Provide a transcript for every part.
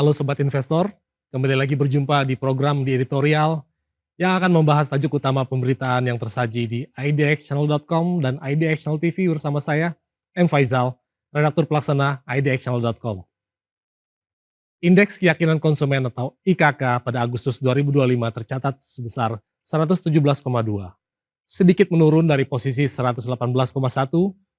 Halo Sobat Investor, kembali lagi berjumpa di program di editorial yang akan membahas tajuk utama pemberitaan yang tersaji di idxchannel.com dan IDX Channel TV bersama saya, M. Faizal, redaktur pelaksana idxchannel.com. Indeks keyakinan konsumen atau IKK pada Agustus 2025 tercatat sebesar 117,2, sedikit menurun dari posisi 118,1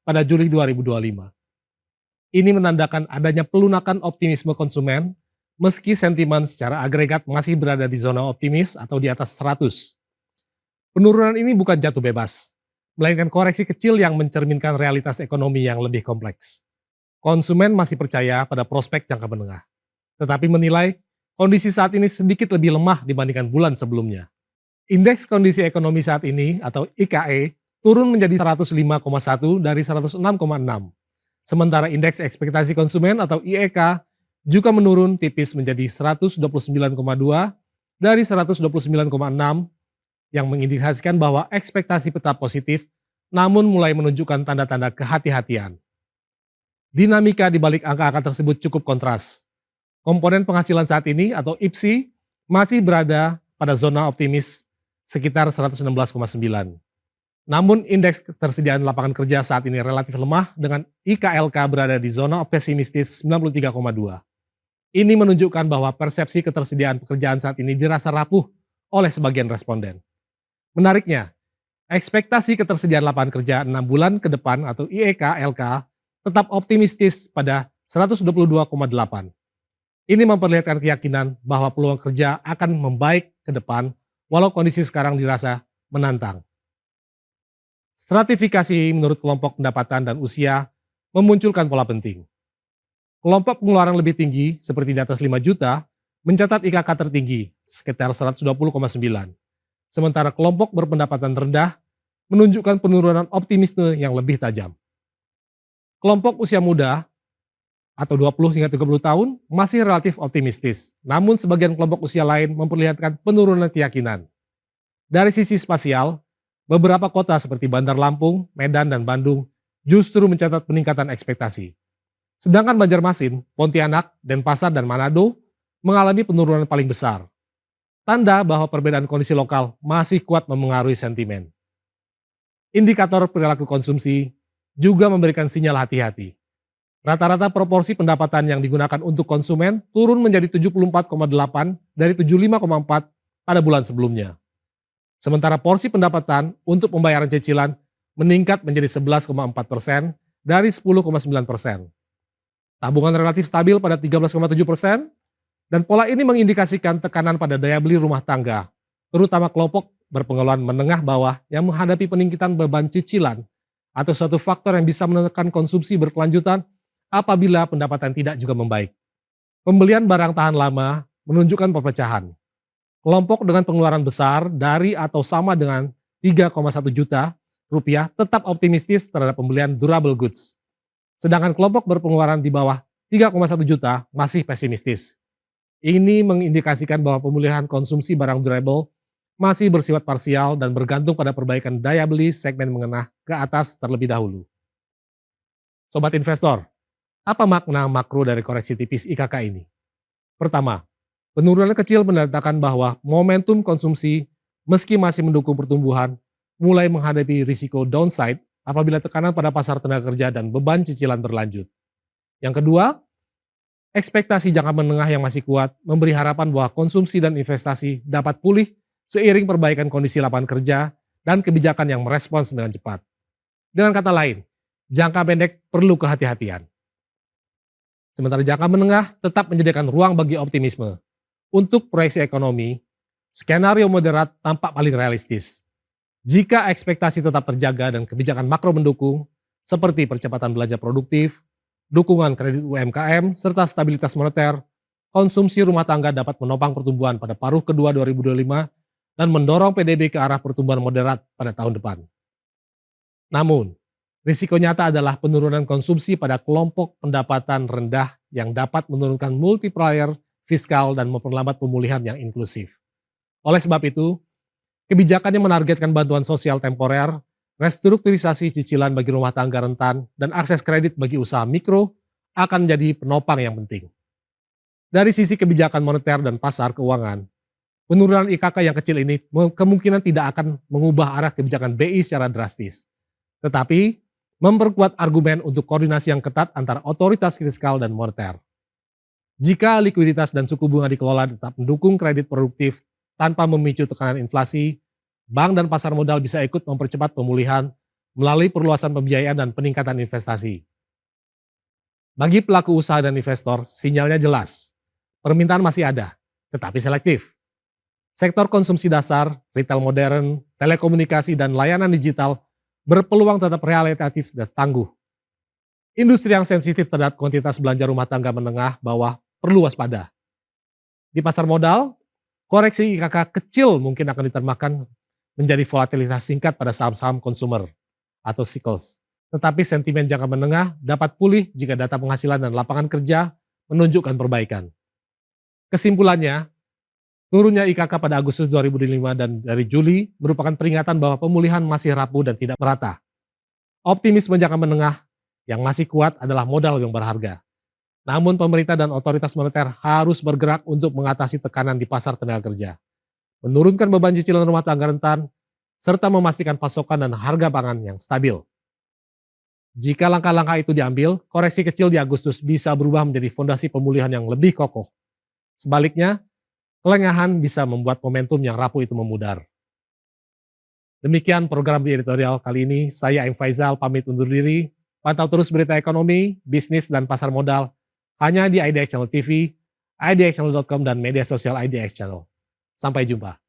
pada Juli 2025. Ini menandakan adanya pelunakan optimisme konsumen, meski sentimen secara agregat masih berada di zona optimis atau di atas 100. Penurunan ini bukan jatuh bebas, melainkan koreksi kecil yang mencerminkan realitas ekonomi yang lebih kompleks. Konsumen masih percaya pada prospek jangka menengah, tetapi menilai kondisi saat ini sedikit lebih lemah dibandingkan bulan sebelumnya. Indeks kondisi ekonomi saat ini atau IKE turun menjadi 105,1 dari 106,6. Sementara indeks ekspektasi konsumen atau IEK juga menurun tipis menjadi 129,2 dari 129,6 yang mengindikasikan bahwa ekspektasi tetap positif namun mulai menunjukkan tanda-tanda kehati-hatian. Dinamika di balik angka-angka tersebut cukup kontras. Komponen penghasilan saat ini atau IPSI masih berada pada zona optimis sekitar 116,9. Namun indeks ketersediaan lapangan kerja saat ini relatif lemah dengan IKLK berada di zona pesimistis 93,2. Ini menunjukkan bahwa persepsi ketersediaan pekerjaan saat ini dirasa rapuh oleh sebagian responden. Menariknya, ekspektasi ketersediaan lapangan kerja 6 bulan ke depan atau IEK-LK tetap optimistis pada 122,8. Ini memperlihatkan keyakinan bahwa peluang kerja akan membaik ke depan walau kondisi sekarang dirasa menantang. Stratifikasi menurut kelompok pendapatan dan usia memunculkan pola penting. Kelompok pengeluaran lebih tinggi seperti di atas 5 juta mencatat IKK tertinggi sekitar 120,9. Sementara kelompok berpendapatan rendah menunjukkan penurunan optimisme yang lebih tajam. Kelompok usia muda atau 20 hingga 30 tahun masih relatif optimistis, namun sebagian kelompok usia lain memperlihatkan penurunan keyakinan. Dari sisi spasial, beberapa kota seperti Bandar Lampung, Medan, dan Bandung justru mencatat peningkatan ekspektasi. Sedangkan Banjarmasin, Pontianak, Denpasar, dan Manado mengalami penurunan paling besar. Tanda bahwa perbedaan kondisi lokal masih kuat memengaruhi sentimen. Indikator perilaku konsumsi juga memberikan sinyal hati-hati. Rata-rata proporsi pendapatan yang digunakan untuk konsumen turun menjadi 74,8 dari 75,4 pada bulan sebelumnya. Sementara porsi pendapatan untuk pembayaran cicilan meningkat menjadi 11,4% dari 10,9%. Tabungan relatif stabil pada 13,7% dan pola ini mengindikasikan tekanan pada daya beli rumah tangga, terutama kelompok berpengeluaran menengah bawah yang menghadapi peningkatan beban cicilan atau suatu faktor yang bisa menekan konsumsi berkelanjutan apabila pendapatan tidak juga membaik. Pembelian barang tahan lama menunjukkan perpecahan. Kelompok dengan pengeluaran besar dari atau sama dengan 3,1 juta rupiah tetap optimistis terhadap pembelian durable goods. Sedangkan kelompok berpengeluaran di bawah 3,1 juta masih pesimistis. Ini mengindikasikan bahwa pemulihan konsumsi barang durable masih bersifat parsial dan bergantung pada perbaikan daya beli segmen menengah ke atas terlebih dahulu. Sobat investor, apa makna makro dari koreksi tipis IKK ini? Pertama, penurunan kecil menandakan bahwa momentum konsumsi meski masih mendukung pertumbuhan mulai menghadapi risiko downside apabila tekanan pada pasar tenaga kerja dan beban cicilan berlanjut. Yang kedua, ekspektasi jangka menengah yang masih kuat memberi harapan bahwa konsumsi dan investasi dapat pulih seiring perbaikan kondisi lapangan kerja dan kebijakan yang merespons dengan cepat. Dengan kata lain, jangka pendek perlu kehati-hatian. Sementara jangka menengah tetap menyediakan ruang bagi optimisme. Untuk proyeksi ekonomi, skenario moderat tampak paling realistis. Jika ekspektasi tetap terjaga dan kebijakan makro mendukung, seperti percepatan belanja produktif, dukungan kredit UMKM, serta stabilitas moneter, konsumsi rumah tangga dapat menopang pertumbuhan pada paruh kedua 2025 dan mendorong PDB ke arah pertumbuhan moderat pada tahun depan. Namun, risiko nyata adalah penurunan konsumsi pada kelompok pendapatan rendah yang dapat menurunkan multiplier fiskal dan memperlambat pemulihan yang inklusif. Oleh sebab itu, kebijakan yang menargetkan bantuan sosial temporer, restrukturisasi cicilan bagi rumah tangga rentan, dan akses kredit bagi usaha mikro akan menjadi penopang yang penting. Dari sisi kebijakan moneter dan pasar keuangan, penurunan IKK yang kecil ini kemungkinan tidak akan mengubah arah kebijakan BI secara drastis, tetapi memperkuat argumen untuk koordinasi yang ketat antara otoritas fiskal dan moneter. Jika likuiditas dan suku bunga dikelola tetap mendukung kredit produktif tanpa memicu tekanan inflasi, bank dan pasar modal bisa ikut mempercepat pemulihan melalui perluasan pembiayaan dan peningkatan investasi. Bagi pelaku usaha dan investor, sinyalnya jelas. Permintaan masih ada, tetapi selektif. Sektor konsumsi dasar, retail modern, telekomunikasi, dan layanan digital berpeluang tetap relatif dan tangguh. Industri yang sensitif terhadap kuantitas belanja rumah tangga menengah bawah perlu waspada. Di pasar modal, koreksi IKK kecil mungkin akan ditermakan menjadi volatilitas singkat pada saham-saham consumer atau cycles. Tetapi sentimen jangka menengah dapat pulih jika data penghasilan dan lapangan kerja menunjukkan perbaikan. Kesimpulannya, turunnya IKK pada Agustus 2005 dan dari Juli merupakan peringatan bahwa pemulihan masih rapuh dan tidak merata. Optimisme jangka menengah yang masih kuat adalah modal yang berharga. Namun pemerintah dan otoritas moneter harus bergerak untuk mengatasi tekanan di pasar tenaga kerja, menurunkan beban cicilan rumah tangga rentan, serta memastikan pasokan dan harga pangan yang stabil. Jika langkah-langkah itu diambil, koreksi kecil di Agustus bisa berubah menjadi fondasi pemulihan yang lebih kokoh. Sebaliknya, kelengahan bisa membuat momentum yang rapuh itu memudar. Demikian program di editorial kali ini. Saya M. Faizal pamit undur diri. Pantau terus berita ekonomi, bisnis, dan pasar modal hanya di IDX Channel TV, idxchannel.com, dan media sosial IDX Channel. Sampai jumpa.